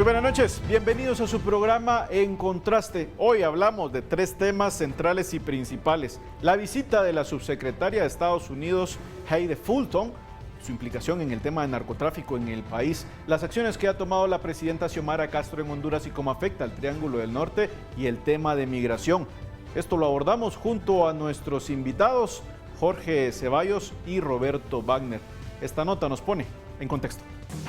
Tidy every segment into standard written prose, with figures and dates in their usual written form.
buenas noches, bienvenidos a su programa En Contraste. Hoy hablamos de tres temas centrales y principales. La visita de la subsecretaria de Estados Unidos, Heidi Fulton, su implicación en el tema de narcotráfico en el país, las acciones que ha tomado la presidenta Xiomara Castro en Honduras y cómo afecta al Triángulo del Norte, y el tema de migración. Esto lo abordamos junto a nuestros invitados, Jorge Ceballos y Roberto Wagner. Esta nota nos pone en contexto.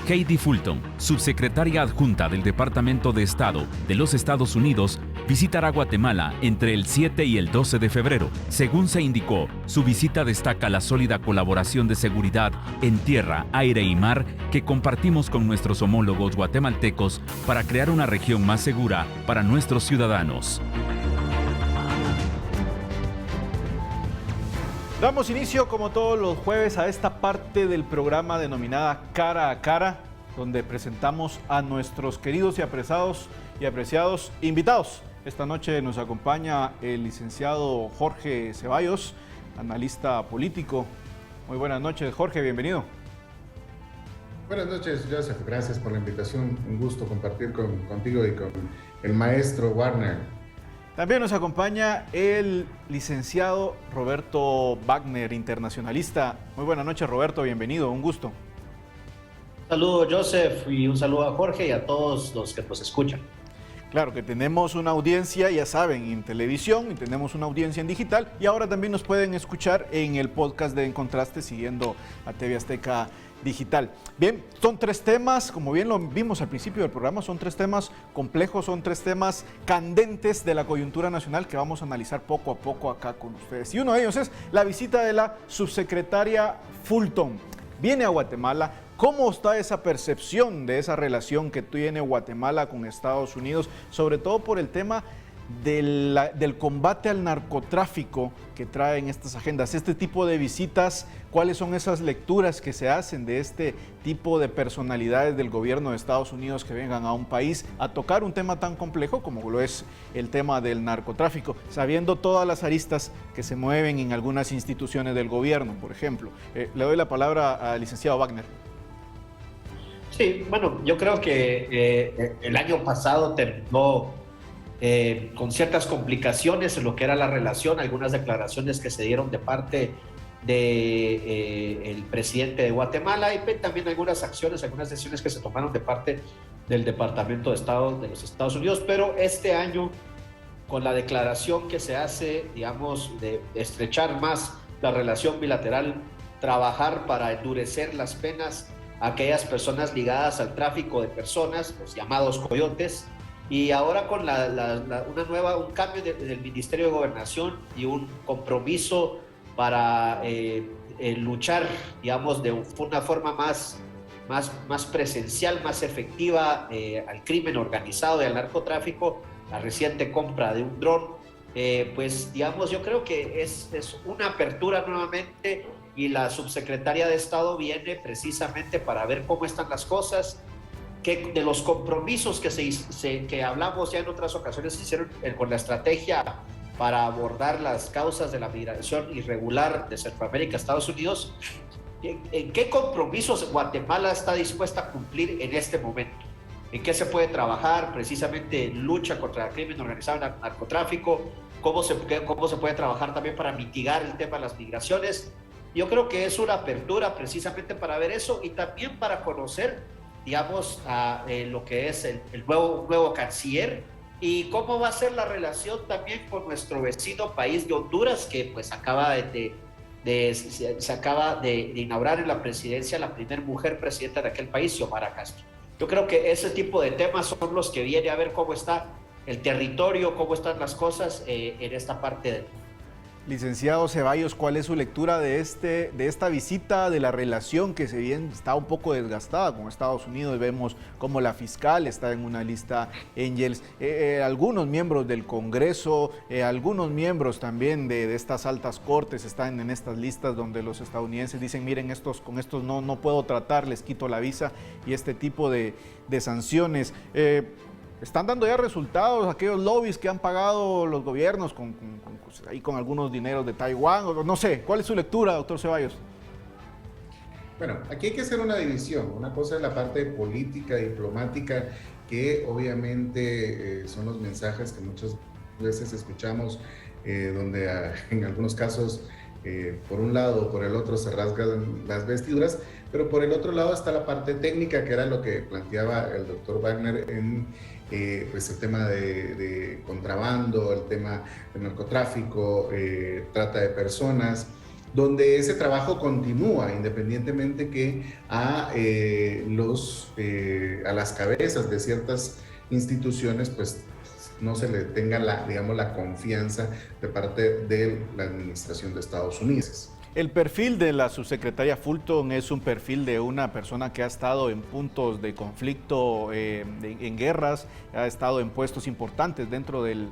Heidi Fulton, subsecretaria adjunta del Departamento de Estado de los Estados Unidos, visitará Guatemala entre el 7 y el 12 de febrero. Según se indicó, su visita destaca la sólida colaboración de seguridad en tierra, aire y mar que compartimos con nuestros homólogos guatemaltecos para crear una región más segura para nuestros ciudadanos. Damos inicio, como todos los jueves, a esta parte del programa denominada Cara a Cara, donde presentamos a nuestros queridos y apreciados invitados. Esta noche nos acompaña el licenciado Jorge Ceballos, analista político. Muy buenas noches, Jorge, bienvenido. Buenas noches, Joseph. Gracias por la invitación. Un gusto compartir contigo y con el maestro Wagner. También nos acompaña el licenciado Roberto Wagner, internacionalista. Muy buenas noches, Roberto, bienvenido, un gusto. Un saludo, Joseph, y un saludo a Jorge y a todos los que nos escuchan. Claro que tenemos una audiencia, ya saben, en televisión, y tenemos una audiencia en digital, y ahora también nos pueden escuchar en el podcast de En Contraste, siguiendo a TV Azteca Digital. Bien, son tres temas, como bien lo vimos al principio del programa, son tres temas complejos, son tres temas candentes de la coyuntura nacional que vamos a analizar poco a poco acá con ustedes. Y uno de ellos es la visita de la subsecretaria Fulton. Viene a Guatemala. ¿Cómo está esa percepción de esa relación que tiene Guatemala con Estados Unidos, sobre todo por el tema del combate al narcotráfico que traen estas agendas? Este tipo de visitas, ¿cuáles son esas lecturas que se hacen de este tipo de personalidades del gobierno de Estados Unidos que vengan a un país a tocar un tema tan complejo como lo es el tema del narcotráfico, sabiendo todas las aristas que se mueven en algunas instituciones del gobierno, por ejemplo? Le doy la palabra al licenciado Wagner. Sí, bueno, yo creo que el año pasado terminó con ciertas complicaciones en lo que era la relación, algunas declaraciones que se dieron de parte del presidente de Guatemala y también algunas acciones, algunas decisiones que se tomaron de parte del Departamento de Estado de los Estados Unidos, pero este año, con la declaración que se hace, digamos, de estrechar más la relación bilateral, trabajar para endurecer las penas a aquellas personas ligadas al tráfico de personas, los llamados coyotes, y ahora con un cambio del Ministerio de Gobernación y un compromiso para luchar, digamos, de una forma más presencial, más efectiva al crimen organizado y al narcotráfico, la reciente compra de un dron, pues digamos, yo creo que es una apertura nuevamente, y la subsecretaria de Estado viene precisamente para ver cómo están las cosas, que de los compromisos que hablamos ya en otras ocasiones se hicieron con la estrategia para abordar las causas de la migración irregular de Centroamérica a Estados Unidos. ¿En qué compromisos Guatemala está dispuesta a cumplir en este momento? ¿En qué se puede trabajar? Precisamente lucha contra el crimen organizado y el narcotráfico. ¿Cómo se puede trabajar también para mitigar el tema de las migraciones? Yo creo que es una apertura precisamente para ver eso y también para conocer, digamos, lo que es el nuevo canciller y cómo va a ser la relación también con nuestro vecino país de Honduras, que pues se acaba de inaugurar en la presidencia la primera mujer presidenta de aquel país, Xiomara Castro. Yo creo que ese tipo de temas son los que viene a ver cómo está el territorio, cómo están las cosas en esta parte del mundo. Licenciado Ceballos, ¿cuál es su lectura de esta visita, de la relación que se bien está un poco desgastada con Estados Unidos? Vemos como la fiscal está en una lista Angels, algunos miembros del Congreso, algunos miembros también de estas altas cortes están en estas listas donde los estadounidenses dicen, miren, con estos no puedo tratar, les quito la visa, y este tipo de sanciones. ¿Están dando ya resultados aquellos lobbies que han pagado los gobiernos con algunos dineros de Taiwán? O no sé, ¿cuál es su lectura, doctor Ceballos? Bueno, aquí hay que hacer una división. Una cosa es la parte política, diplomática, que obviamente son los mensajes que muchas veces escuchamos, donde en algunos casos, por un lado o por el otro se rasgan las vestiduras, pero por el otro lado está la parte técnica, que era lo que planteaba el doctor Wagner en pues el tema de contrabando, el tema de narcotráfico, trata de personas, donde ese trabajo continúa, independientemente que a las cabezas de ciertas instituciones pues no se le tenga la confianza de parte de la administración de Estados Unidos. El perfil de la subsecretaria Fulton es un perfil de una persona que ha estado en puntos de conflicto, en guerras, ha estado en puestos importantes dentro de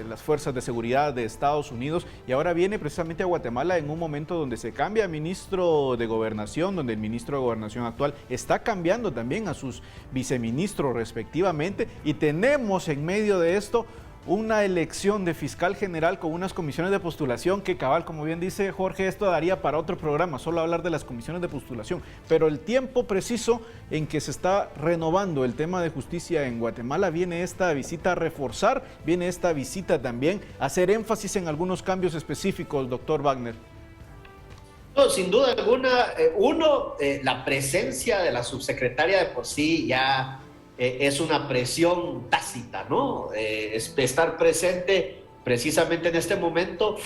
las fuerzas de seguridad de Estados Unidos, y ahora viene precisamente a Guatemala en un momento donde se cambia ministro de Gobernación, donde el ministro de Gobernación actual está cambiando también a sus viceministros respectivamente, y tenemos en medio de esto una elección de fiscal general con unas comisiones de postulación que, cabal, como bien dice Jorge, esto daría para otro programa, solo hablar de las comisiones de postulación, pero el tiempo preciso en que se está renovando el tema de justicia en Guatemala, viene esta visita a reforzar, viene esta visita también a hacer énfasis en algunos cambios específicos, doctor Wagner. No, sin duda alguna, la presencia de la subsecretaria de por sí ya es una presión tácita, ¿no? Estar presente precisamente en este momento,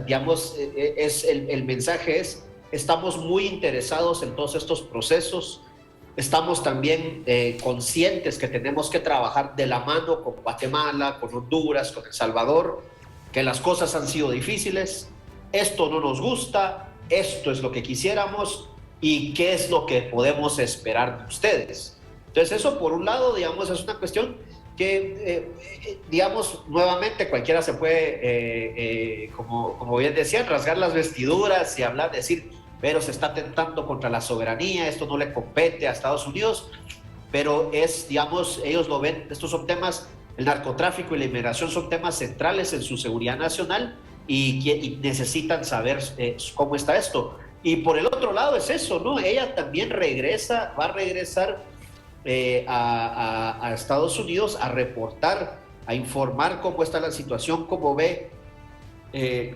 digamos, el mensaje es, estamos muy interesados en todos estos procesos, estamos también conscientes que tenemos que trabajar de la mano con Guatemala, con Honduras, con El Salvador, que las cosas han sido difíciles, esto no nos gusta, esto es lo que quisiéramos y qué es lo que podemos esperar de ustedes. Entonces eso por un lado, digamos, es una cuestión que, digamos, nuevamente cualquiera se puede, como bien decían, rasgar las vestiduras y hablar, decir, pero se está atentando contra la soberanía, esto no le compete a Estados Unidos, pero es, digamos, ellos lo ven, estos son temas, el narcotráfico y la inmigración son temas centrales en su seguridad nacional y necesitan saber cómo está esto. Y por el otro lado es eso, ¿no? Ella también va a regresar a Estados Unidos a reportar, a informar cómo está la situación, cómo ve, qué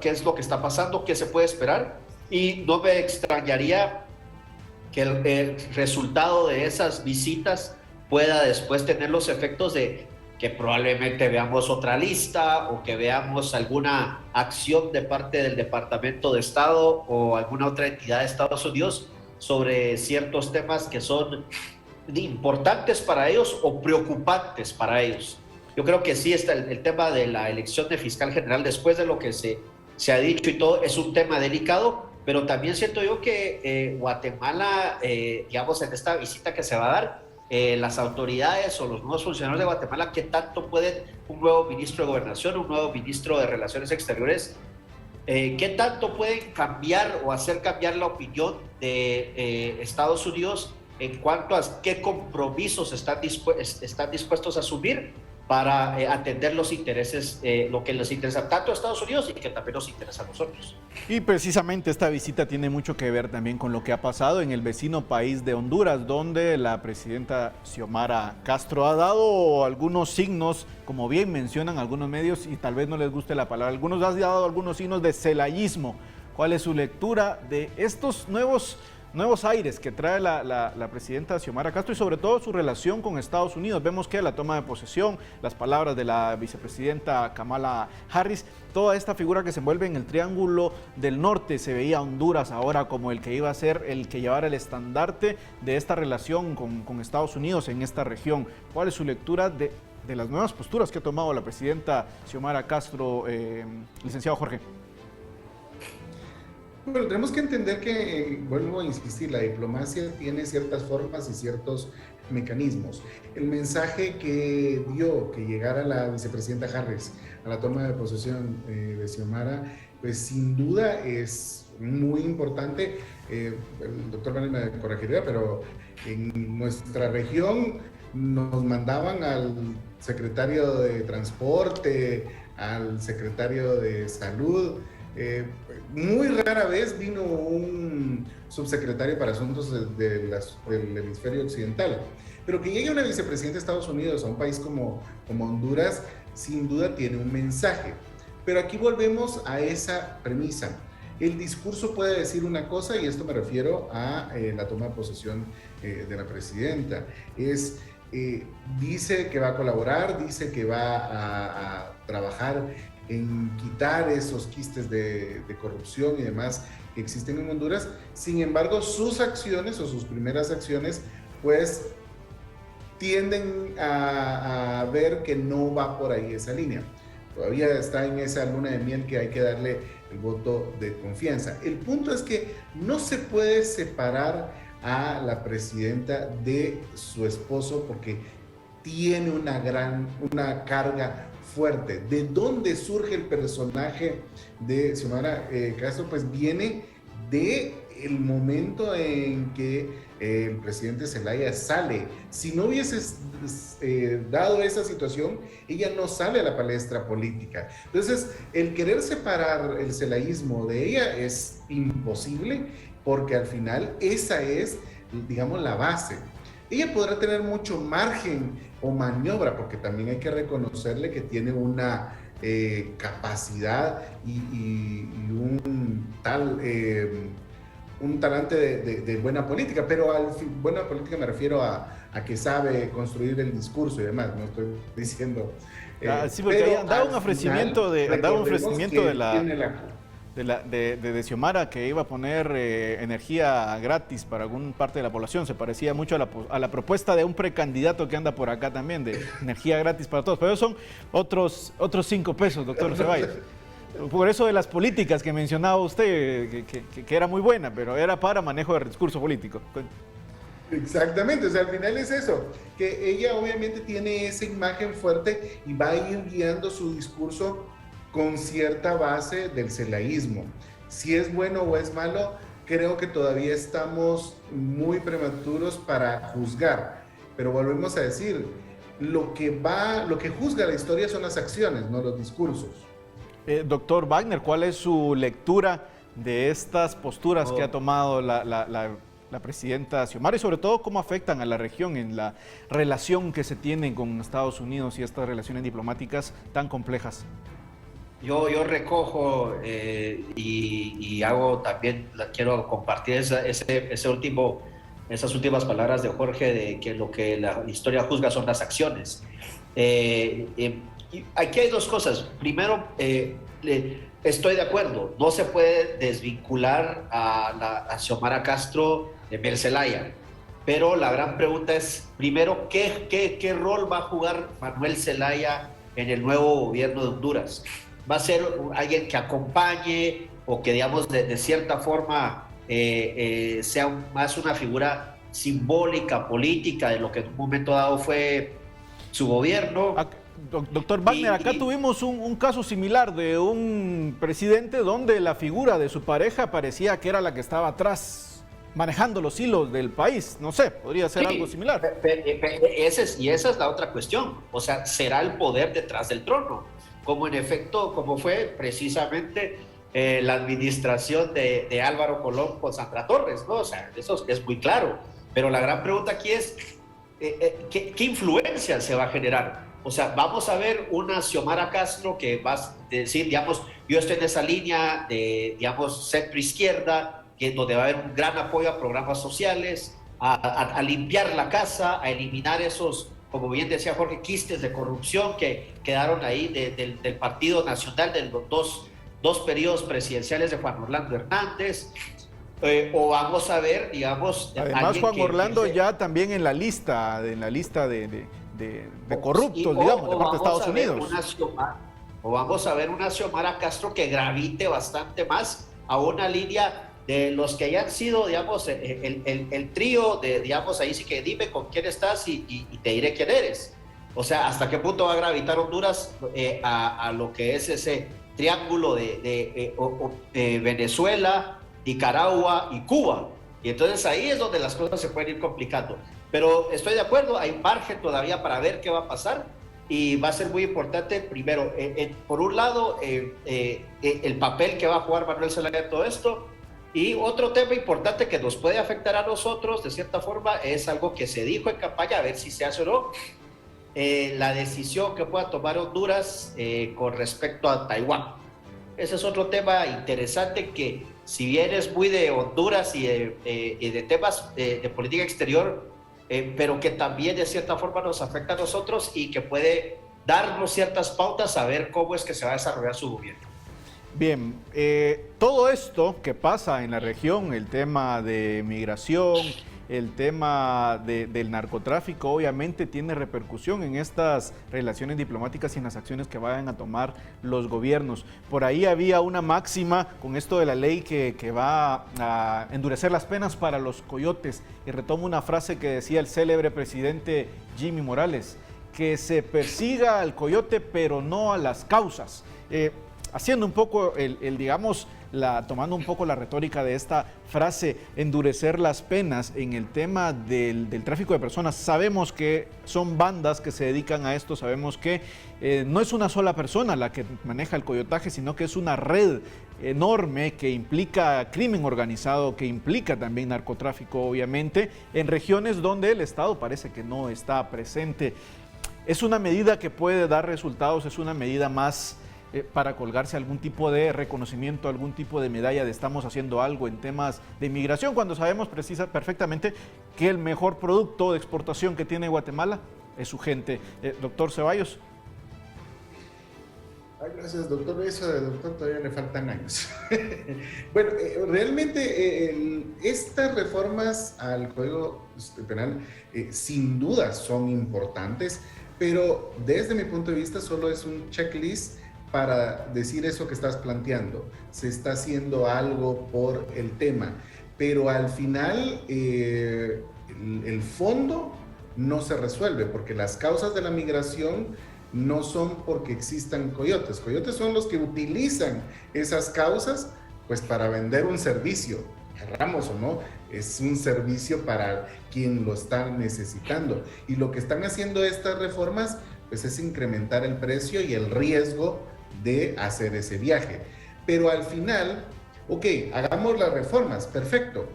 es lo que está pasando, qué se puede esperar, y no me extrañaría que el resultado de esas visitas pueda después tener los efectos de que probablemente veamos otra lista o que veamos alguna acción de parte del Departamento de Estado o alguna otra entidad de Estados Unidos sobre ciertos temas que son importantes para ellos o preocupantes para ellos. Yo creo que sí está el tema de la elección de fiscal general, después de lo que se ha dicho y todo, es un tema delicado, pero también siento yo que Guatemala, digamos, en esta visita que se va a dar, las autoridades o los nuevos funcionarios de Guatemala, ¿qué tanto pueden, un nuevo ministro de Gobernación, un nuevo ministro de Relaciones Exteriores, qué tanto pueden cambiar o hacer cambiar la opinión de Estados Unidos en cuanto a qué compromisos están dispuestos a asumir para atender los intereses, lo que les interesa tanto a Estados Unidos y que también nos interesa a nosotros? Y precisamente esta visita tiene mucho que ver también con lo que ha pasado en el vecino país de Honduras, donde la presidenta Xiomara Castro ha dado algunos signos, como bien mencionan algunos medios, y tal vez no les guste la palabra, algunos han dado algunos signos de celayismo. ¿Cuál es su lectura de estos nuevos aires que trae la presidenta Xiomara Castro y sobre todo su relación con Estados Unidos? Vemos que la toma de posesión, las palabras de la vicepresidenta Kamala Harris, toda esta figura que se envuelve en el Triángulo del Norte, se veía Honduras ahora como el que iba a ser el que llevara el estandarte de esta relación con Estados Unidos en esta región. ¿Cuál es su lectura de las nuevas posturas que ha tomado la presidenta Xiomara Castro, licenciado Jorge? Bueno, tenemos que entender que, vuelvo a insistir, la diplomacia tiene ciertas formas y ciertos mecanismos. El mensaje que dio que llegara la vicepresidenta Harris a la toma de posesión de Xiomara, pues sin duda es muy importante. El doctor Manuel me corregiría, pero en nuestra región nos mandaban al secretario de Transporte, al secretario de Salud, Muy rara vez vino un subsecretario para asuntos del hemisferio occidental, pero que llegue una vicepresidenta de Estados Unidos a un país como Honduras, sin duda tiene un mensaje. Pero aquí volvemos a esa premisa. El discurso puede decir una cosa, y esto me refiero a la toma de posesión de la presidenta. Dice que va a colaborar, dice que va a trabajar en quitar esos quistes de corrupción y demás que existen en Honduras. Sin embargo, sus acciones o sus primeras acciones, pues tienden a ver que no va por ahí esa línea. Todavía está en esa luna de miel que hay que darle el voto de confianza. El punto es que no se puede separar a la presidenta de su esposo porque tiene una carga fuerte. ¿De dónde surge el personaje de Xiomara Castro? Pues viene del momento en que el presidente Zelaya sale. Si no hubiese dado esa situación, ella no sale a la palestra política. Entonces, el querer separar el celayismo de ella es imposible, porque al final esa es, digamos, la base. Ella podrá tener mucho margen o maniobra, porque también hay que reconocerle que tiene una capacidad y un talante de buena política, pero buena política me refiero a que sabe construir el discurso y demás, no estoy diciendo... sí, porque andaba un ofrecimiento de Xiomara, que iba a poner energía gratis para alguna parte de la población. Se parecía mucho a la propuesta de un precandidato que anda por acá también, de energía gratis para todos, pero son otros 5 pesos, doctor Ceballos. Por eso de las políticas que mencionaba usted, que era muy buena, pero era para manejo de discurso político. Exactamente, o sea, al final es eso, que ella obviamente tiene esa imagen fuerte y va a ir guiando su discurso con cierta base del celayismo. Si es bueno o es malo, creo que todavía estamos muy prematuros para juzgar, pero volvemos a decir, lo que juzga la historia son las acciones, no los discursos. Doctor Wagner, ¿cuál es su lectura de estas posturas que ha tomado la presidenta Xiomara y sobre todo cómo afectan a la región en la relación que se tienen con Estados Unidos y estas relaciones diplomáticas tan complejas? Yo recojo y hago también, quiero compartir esas últimas palabras de Jorge, de que lo que la historia juzga son las acciones. Aquí hay 2 cosas. Primero, estoy de acuerdo, no se puede desvincular a Xiomara Castro de Mel Zelaya, pero la gran pregunta es, primero, ¿qué rol va a jugar Manuel Zelaya en el nuevo gobierno de Honduras? ¿Va a ser alguien que acompañe o que, digamos, de cierta forma sea más una figura simbólica, política, de lo que en un momento dado fue su gobierno? Doctor Wagner, acá tuvimos un caso similar de un presidente donde la figura de su pareja parecía que era la que estaba atrás, manejando los hilos del país. No sé, podría ser algo similar. Esa es la otra cuestión. O sea, ¿será el poder detrás del trono? Como en efecto, como fue precisamente la administración de Álvaro Colón con Sandra Torres, ¿no? O sea, eso es muy claro. Pero la gran pregunta aquí es, ¿qué influencia se va a generar? O sea, vamos a ver una Xiomara Castro que va a decir, digamos, yo estoy en esa línea de, digamos, centro-izquierda, donde va a haber un gran apoyo a programas sociales, a limpiar la casa, a eliminar esos, como bien decía Jorge, quistes de corrupción que quedaron ahí del Partido Nacional de los dos periodos presidenciales de Juan Orlando Hernández. O vamos a ver, digamos... Además, Juan Orlando ya también en la lista de corruptos, digamos, de parte de Estados Unidos. O vamos a ver una Xiomara Castro que gravite bastante más a una línea de los que hayan sido, digamos, el trío de, digamos, ahí sí que dime con quién estás y te diré quién eres. O sea, ¿hasta qué punto va a gravitar Honduras a lo que es ese triángulo de Venezuela, Nicaragua y Cuba? Y entonces ahí es donde las cosas se pueden ir complicando. Pero estoy de acuerdo, hay margen todavía para ver qué va a pasar. y va a ser muy importante, primero, por un lado, el papel que va a jugar Manuel Zelaya en todo esto, y otro tema importante que nos puede afectar a nosotros, de cierta forma, es algo que se dijo en campaña, a ver si se hace o no, la decisión que pueda tomar Honduras con respecto a Taiwán. Ese es otro tema interesante que, si bien es muy de Honduras y de temas de política exterior, pero que también de cierta forma nos afecta a nosotros y que puede darnos ciertas pautas a ver cómo es que se va a desarrollar su gobierno. Bien, todo esto que pasa en la región, el tema de migración, el tema del narcotráfico, obviamente tiene repercusión en estas relaciones diplomáticas y en las acciones que vayan a tomar los gobiernos. Por ahí había una máxima con esto de la ley que va a endurecer las penas para los coyotes. Y retomo una frase que decía el célebre presidente Jimmy Morales, que se persiga al coyote pero no a las causas. Haciendo un poco tomando un poco la retórica de esta frase, endurecer las penas en el tema del tráfico de personas. Sabemos que son bandas que se dedican a esto, sabemos que no es una sola persona la que maneja el coyotaje, sino que es una red enorme que implica crimen organizado, que implica también narcotráfico, obviamente, en regiones donde el Estado parece que no está presente. Es una medida que puede dar resultados, es una medida más para colgarse algún tipo de reconocimiento, algún tipo de medalla de estamos haciendo algo en temas de inmigración, cuando sabemos perfectamente que el mejor producto de exportación que tiene Guatemala es su gente. Doctor Ceballos. Ay, gracias, doctor. Eso de doctor todavía le faltan años. Bueno, realmente estas reformas al Código Penal sin duda son importantes, pero desde mi punto de vista solo es un checklist para decir eso que estás planteando. Se está haciendo algo por el tema, pero al final el fondo no se resuelve, porque las causas de la migración no son porque existan coyotes. Coyotes son los que utilizan esas causas pues para vender un servicio, querramos o no, es un servicio para quien lo está necesitando. Y lo que están haciendo estas reformas pues es incrementar el precio y el riesgo de hacer ese viaje. Pero al final, ok, hagamos las reformas, perfecto,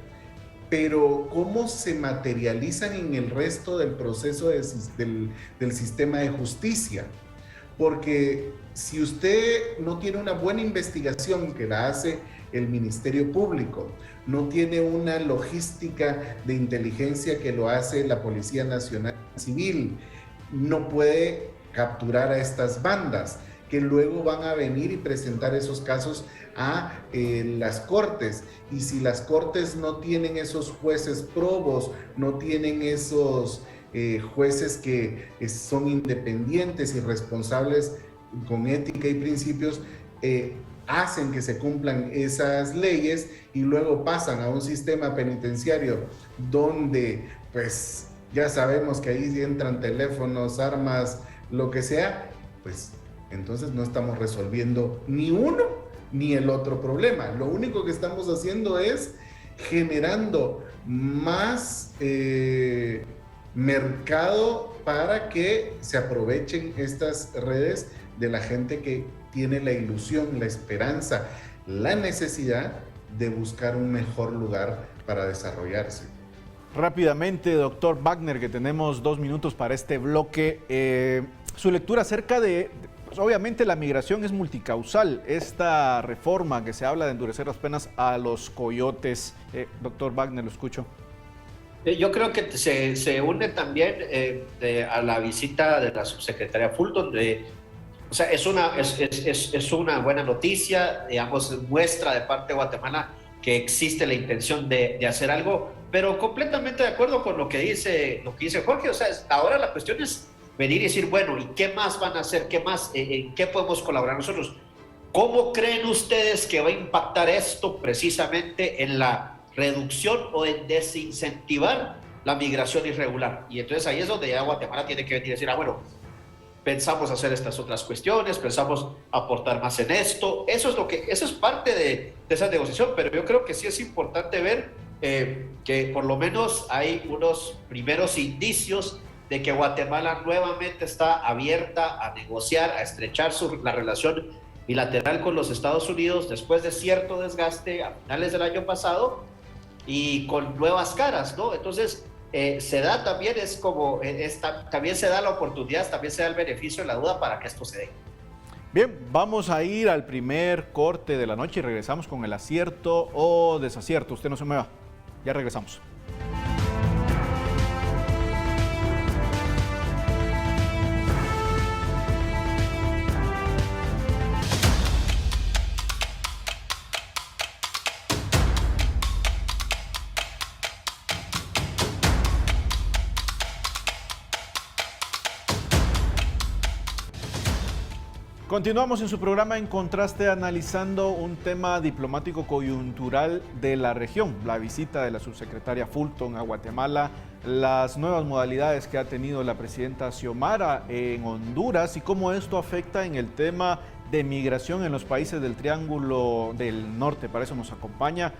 pero ¿cómo se materializan en el resto del proceso del sistema de justicia? Porque si usted no tiene una buena investigación que la hace el Ministerio Público, no tiene una logística de inteligencia que lo hace la Policía Nacional Civil, no puede capturar a estas bandas, que luego van a venir y presentar esos casos a las cortes. Y si las cortes no tienen esos jueces probos, no tienen esos jueces que son independientes y responsables con ética y principios, hacen que se cumplan esas leyes y luego pasan a un sistema penitenciario donde pues ya sabemos que ahí entran teléfonos, armas, lo que sea, pues entonces no estamos resolviendo ni uno ni el otro problema. Lo único que estamos haciendo es generando más mercado para que se aprovechen estas redes de la gente que tiene la ilusión, la esperanza, la necesidad de buscar un mejor lugar para desarrollarse. Rápidamente, doctor Wagner, que tenemos 2 minutos para este bloque, su lectura acerca de, pues obviamente la migración es multicausal, esta reforma que se habla de endurecer las penas a los coyotes. Doctor Wagner, lo escucho. Yo creo que se une también a la visita de la subsecretaria Fulton. O sea, es una buena noticia, digamos, muestra de parte de Guatemala que existe la intención de hacer algo, pero completamente de acuerdo con lo que dice Jorge. O sea, ahora la cuestión es venir y decir, bueno, ¿y qué más van a hacer? ¿Qué más? ¿En qué podemos colaborar nosotros? ¿Cómo creen ustedes que va a impactar esto precisamente en la reducción o en desincentivar la migración irregular? Y entonces ahí es donde ya Guatemala tiene que venir y decir, bueno, pensamos hacer estas otras cuestiones, pensamos aportar más en esto. Eso es parte de esa negociación, pero yo creo que sí es importante ver que por lo menos hay unos primeros indicios de que Guatemala nuevamente está abierta a negociar, a estrechar la relación bilateral con los Estados Unidos después de cierto desgaste a finales del año pasado y con nuevas caras, ¿no? Entonces, se da también, también se da la oportunidad, también se da el beneficio de la duda para que esto se dé. Bien, vamos a ir al primer corte de la noche y regresamos con el acierto o desacierto. Usted no se mueva, ya regresamos. Continuamos en su programa En Contraste analizando un tema diplomático coyuntural de la región, la visita de la subsecretaria Fulton a Guatemala, las nuevas modalidades que ha tenido la presidenta Xiomara en Honduras y cómo esto afecta en el tema de migración en los países del Triángulo del Norte. Para eso nos acompaña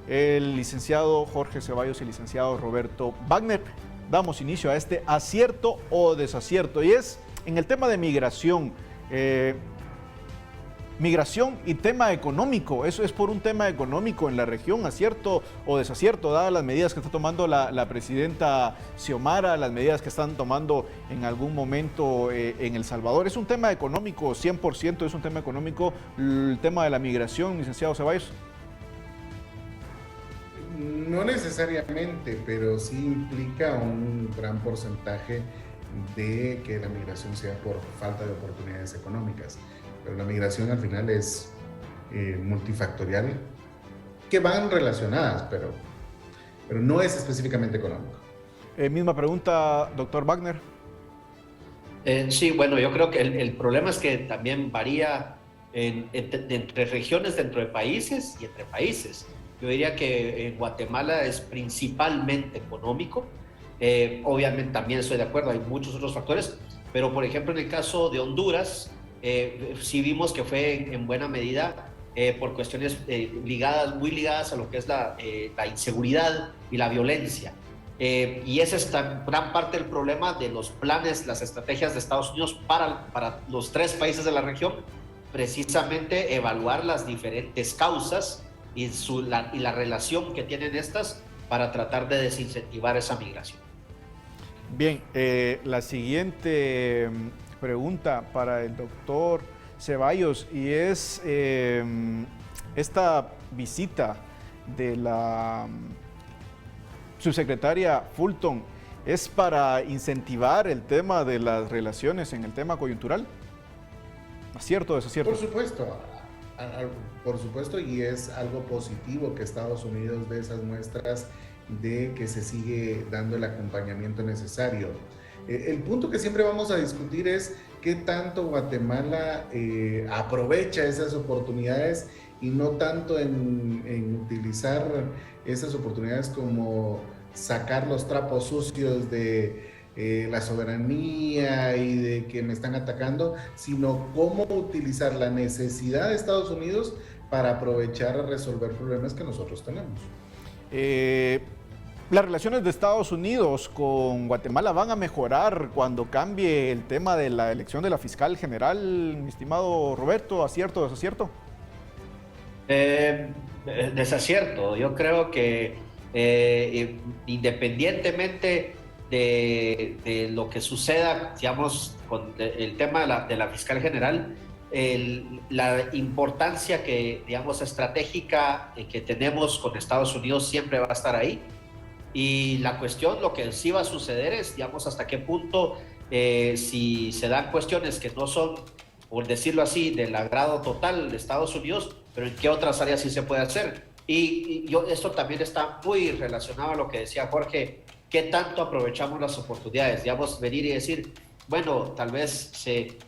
el licenciado Jorge Ceballos y el licenciado Roberto Wagner. Damos inicio a este acierto o desacierto y es en el tema de migración. Migración y tema económico, eso es por un tema económico en la región, acierto o desacierto, dadas las medidas que está tomando la presidenta Xiomara, las medidas que están tomando en algún momento en El Salvador. ¿Es un tema económico 100%? ¿Es un tema económico el tema de la migración, licenciado Ceballos? No necesariamente, pero sí implica un gran porcentaje de que la migración sea por falta de oportunidades económicas. Pero la migración al final es multifactorial, que van relacionadas, pero no es específicamente económico. Misma pregunta, doctor Wagner. Sí, bueno, yo creo que el problema es que también varía entre regiones dentro de países y entre países. Yo diría que en Guatemala es principalmente económico. Obviamente también estoy de acuerdo, hay muchos otros factores, pero por ejemplo en el caso de Honduras, sí vimos que fue en buena medida por cuestiones muy ligadas a lo que es la inseguridad y la violencia. Y esa es gran parte del problema de los planes, las estrategias de Estados Unidos para los tres países de la región, precisamente evaluar las diferentes causas y la relación que tienen estas para tratar de desincentivar esa migración. Bien, la siguiente pregunta para el doctor Ceballos y es esta visita de la subsecretaria Fulton, ¿es para incentivar el tema de las relaciones en el tema coyuntural? ¿Acierto o desacierto? Por supuesto, y es algo positivo que Estados Unidos dé esas muestras de que se sigue dando el acompañamiento necesario. El punto que siempre vamos a discutir es qué tanto Guatemala aprovecha esas oportunidades y no tanto en utilizar esas oportunidades como sacar los trapos sucios de la soberanía y de que me están atacando, sino cómo utilizar la necesidad de Estados Unidos para aprovechar a resolver problemas que nosotros tenemos. ¿Las relaciones de Estados Unidos con Guatemala van a mejorar cuando cambie el tema de la elección de la fiscal general, mi estimado Roberto? ¿Acierto o desacierto? Desacierto. Yo creo que independientemente de lo que suceda, digamos, con el tema de la fiscal general, la importancia que, digamos, estratégica que tenemos con Estados Unidos siempre va a estar ahí. Y la cuestión, lo que sí va a suceder es, digamos, hasta qué punto, si se dan cuestiones que no son, por decirlo así, del agrado total de Estados Unidos, pero en qué otras áreas sí se puede hacer. Y esto también está muy relacionado a lo que decía Jorge, qué tanto aprovechamos las oportunidades, digamos, venir y decir, bueno, tal vez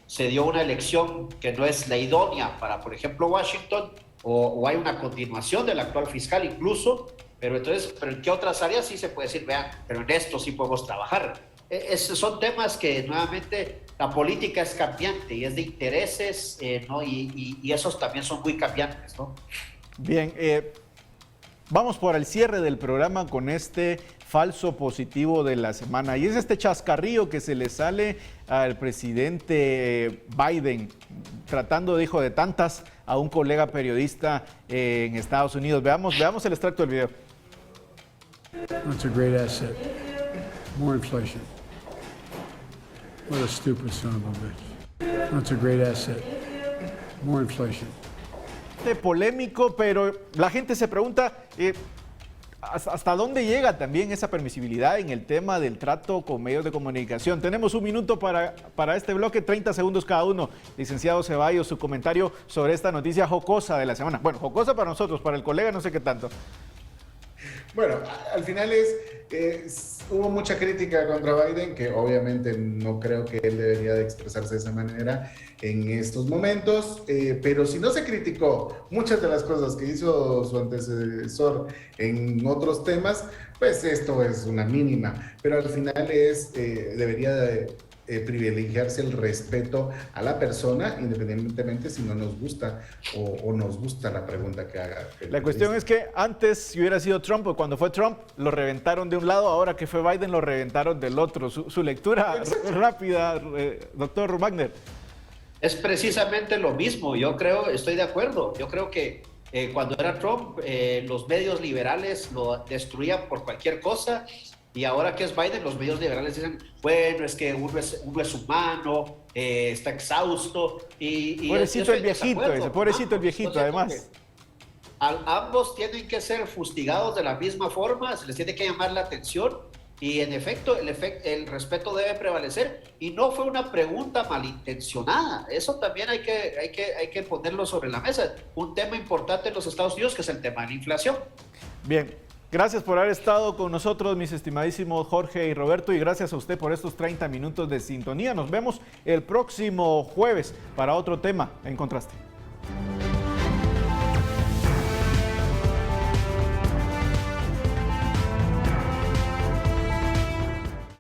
se dio una elección que no es la idónea para, por ejemplo, Washington, o hay una continuación del actual fiscal incluso, pero ¿en qué otras áreas sí se puede decir, vean, pero en esto sí podemos trabajar? Son temas que nuevamente la política es cambiante y es de intereses, ¿no? Y esos también son muy cambiantes, ¿no? Bien, vamos por el cierre del programa con este falso positivo de la semana. Y es este chascarrillo que se le sale al presidente Biden, tratando, dijo, de tantas a un colega periodista en Estados Unidos. Veamos el extracto del video. That's a great asset. More inflation. What a stupid son of a bitch. That's a great asset. More inflation. Polémico, pero la gente se pregunta hasta dónde llega también esa permisibilidad en el tema del trato con medios de comunicación. Tenemos un minuto para este bloque, 30 segundos cada uno. Licenciado Ceballos, su comentario sobre esta noticia jocosa de la semana. Bueno, jocosa para nosotros, para el colega no sé qué tanto. Bueno, al final hubo mucha crítica contra Biden, que obviamente no creo que él debería de expresarse de esa manera en estos momentos, pero si no se criticó muchas de las cosas que hizo su antecesor en otros temas, pues esto es una mínima, pero al final debería de privilegiarse el respeto a la persona, independientemente si no nos gusta o nos gusta la pregunta que haga. La cuestión es que antes, si hubiera sido Trump, o cuando fue Trump, lo reventaron de un lado, ahora que fue Biden, lo reventaron del otro. Su lectura rápida, doctor Wagner. Es precisamente lo mismo, estoy de acuerdo. Yo creo que cuando era Trump, los medios liberales lo destruían por cualquier cosa. Y ahora que es Biden, los medios liberales dicen, bueno, es que uno es humano, está exhausto. Pobrecito el viejito, pobrecito el viejito, además. Ambos tienen que ser fustigados de la misma forma, se les tiene que llamar la atención y en efecto, el respeto debe prevalecer. Y no fue una pregunta malintencionada, eso también hay que ponerlo sobre la mesa. Un tema importante en los Estados Unidos que es el tema de la inflación. Bien. Gracias por haber estado con nosotros, mis estimadísimos Jorge y Roberto, y gracias a usted por estos 30 minutos de sintonía. Nos vemos el próximo jueves para otro tema en Contraste.